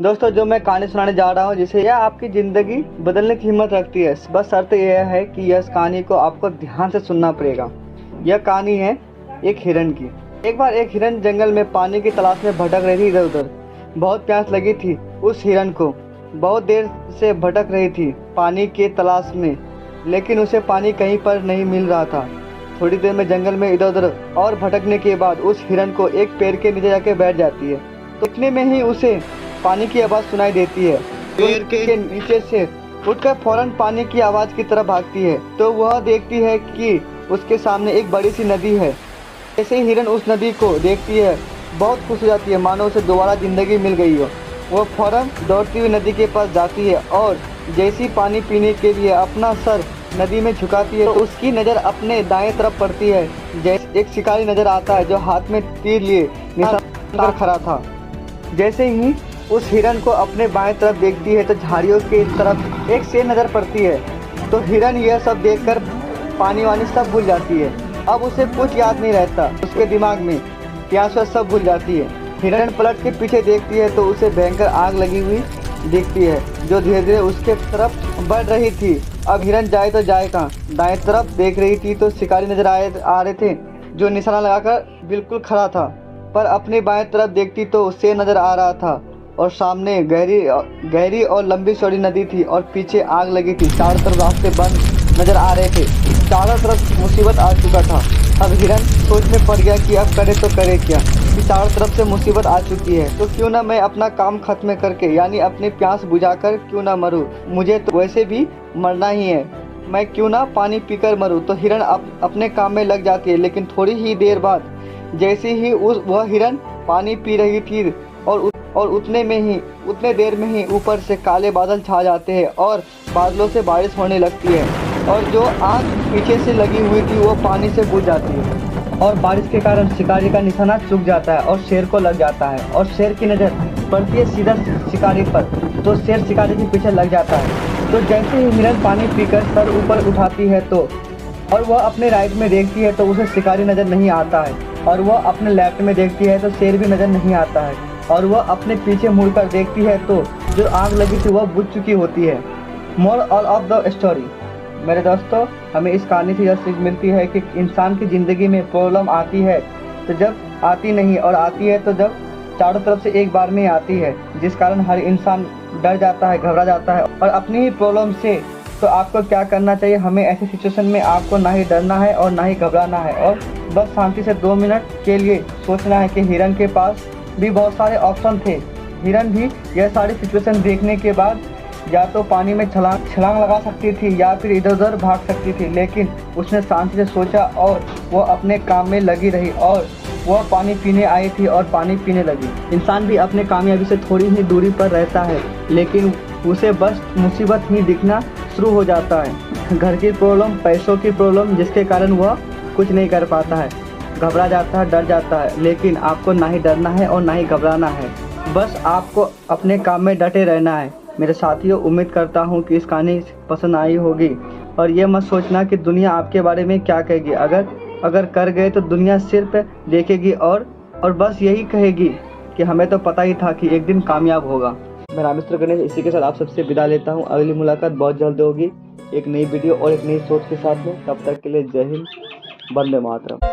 दोस्तों, जो मैं कहानी सुनाने जा रहा हूँ जिसे यह आपकी ज़िंदगी बदलने की हिम्मत रखती है। बस शर्त यह है कि यह कहानी को आपको ध्यान से सुनना पड़ेगा। यह कहानी है एक हिरन की। एक बार एक हिरन जंगल में पानी की तलाश में भटक रही थी इधर उधर। बहुत प्यास लगी थी उस हिरन को। बहुत देर से भटक रही थी पानी के तलाश में, लेकिन उसे पानी कहीं पर नहीं मिल रहा था। थोड़ी देर में जंगल में इधर उधर और भटकने के बाद उस हिरन को एक पेड़ के नीचे जाके बैठ जाती है। तो इतने में ही उसे पानी की आवाज़ सुनाई देती है। पेड़ के नीचे से उठकर फौरन पानी की आवाज़ की तरफ भागती है तो वह देखती है कि उसके सामने एक बड़ी सी नदी है। जैसे ही हिरन उस नदी को देखती है बहुत खुश हो जाती है, मानो उसे दोबारा ज़िंदगी मिल गई हो। वह फौरन दौड़ती हुई नदी के पास जाती है और जैसी पानी पीने के लिए अपना सर नदी में झुकाती है तो उसकी नज़र अपने दाएं तरफ पड़ती है। जैसे एक शिकारी नज़र आता है जो हाथ में तीर लिए निशाना कर खड़ा था। जैसे ही उस हिरन को अपने बाएं तरफ देखती है तो झाड़ियों की तरफ एक शेर नज़र पड़ती है। तो हिरन यह सब देखकर पानी वानी सब भूल जाती है। अब उसे कुछ याद नहीं रहता, उसके दिमाग में प्यास सब भूल जाती है। हिरन पलट के पीछे देखती है तो उसे भयंकर आग लगी हुई दिखती है जो धीरे धीरे उसके तरफ बढ़ रही थी। अब हिरन जाए तो जाए कहाँ। दाएं तरफ देख रही थी तो शिकारी नजर आ रहे थे जो निशाना लगाकर बिल्कुल खड़ा था, पर अपनी बाएं तरफ देखती तो शेर नजर आ रहा था और सामने गहरी और लंबी चौड़ी नदी थी और पीछे आग लगी थी। चारों तरफ रास्ते बंद नजर आ रहे थे। चारों तरफ मुसीबत आ चुका था। अब हिरन सोच में पड़ गया कि अब करे तो करे क्या, कि चारों तरफ से मुसीबत आ चुकी है तो क्यों ना मैं अपना काम खत्म करके यानी अपनी प्यास बुझाकर क्यों ना मरूं। मुझे तो वैसे भी मरना ही है, मैं क्यों ना पानी पीकर मरूं। तो हिरन अपने काम में लग जाती है। लेकिन थोड़ी ही देर बाद जैसे ही वह हिरन पानी पी रही थी और उतने देर में ही ऊपर से काले बादल छा जाते हैं और बादलों से बारिश होने लगती है और जो आग पीछे से लगी हुई थी वो पानी से बुझ जाती है और बारिश के कारण शिकारी का निशाना चूक जाता है और शेर को लग जाता है और शेर की नज़र पड़ती है सीधा शिकारी पर तो शेर शिकारी के पीछे लग जाता है। तो जैसे ही हिरन पानी पीकर सर ऊपर उठाती है तो और वह अपने राइट में देखती है तो उसे शिकारी नज़र नहीं आता है और वह अपने लेफ्ट में देखती है तो शेर भी नज़र नहीं आता है और वह अपने पीछे मुड़कर देखती है तो जो आग लगी थी वह बुझ चुकी होती है। मोरल ऑफ द स्टोरी, मेरे दोस्तों, हमें इस कहानी से यह सीख मिलती है कि इंसान की ज़िंदगी में प्रॉब्लम आती है तो जब आती नहीं और आती है तो जब चारों तरफ से एक बार में आती है, जिस कारण हर इंसान डर जाता है, घबरा जाता है और अपनी ही प्रॉब्लम से। तो आपको क्या करना चाहिए, हमें ऐसी सिचुएशन में आपको ना ही डरना है और ना ही घबराना है और बस शांति से 2 मिनट के लिए सोचना है कि हिरन के पास भी बहुत सारे ऑप्शन थे। हिरन भी यह सारी सिचुएशन देखने के बाद या तो पानी में छलांग लगा सकती थी या फिर इधर उधर भाग सकती थी, लेकिन उसने शांति से सोचा और वह अपने काम में लगी रही और वह पानी पीने आई थी और पानी पीने लगी। इंसान भी अपने कामयाबी से थोड़ी ही दूरी पर रहता है लेकिन उसे बस मुसीबत ही दिखना शुरू हो जाता है। घर की प्रॉब्लम, पैसों की प्रॉब्लम, जिसके कारण वह कुछ नहीं कर पाता है, घबरा जाता है, डर जाता है। लेकिन आपको ना ही डरना है और ना ही घबराना है, बस आपको अपने काम में डटे रहना है। मेरे साथियों, उम्मीद करता हूँ कि इस कहानी पसंद आई होगी और ये मत सोचना कि दुनिया आपके बारे में क्या कहेगी। अगर कर गए तो दुनिया सिर्फ देखेगी और बस यही कहेगी कि हमें तो पता ही था कि एक दिन कामयाब होगा। मैं रामेश्वर गणेश इसी के साथ आप सबसे विदा लेता हूँ। अगली मुलाकात बहुत जल्द होगी एक नई वीडियो और एक नई सोच के साथ में। तब तक के लिए जय हिंद, वंदे मातरम।